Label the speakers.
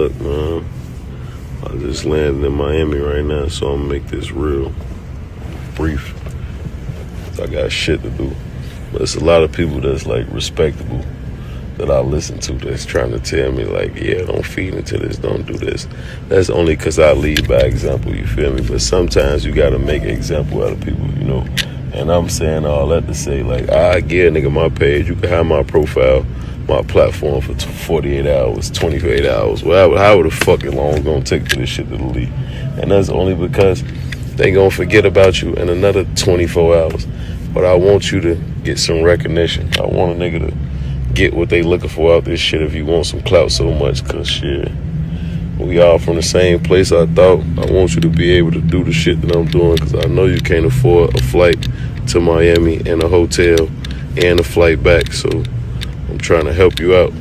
Speaker 1: look, man, I just landed in Miami right now, so I'm gonna make this real brief. I got shit to do. But it's a lot of people that's like respectable that I listen to that's trying to tell me like, yeah, don't feed into this, don't do this. That's only because I lead by example, you feel me? But sometimes you gotta make an example out of people, you know? And I'm saying all that to say, like, I give a nigga my page, you can have my profile, my platform for 48 hours, 28 hours, whatever, however the fucking long it's gonna take for this shit to delete. And that's only because they gonna forget about you in another 24 hours. But I want you to get some recognition. I want a nigga to get what they looking for out this shit if you want some clout so much, cause shit, we all from the same place. I want you to be able to do the shit that I'm doing, cause I know you can't afford a flight to Miami and a hotel and a flight back, so I'm trying to help you out.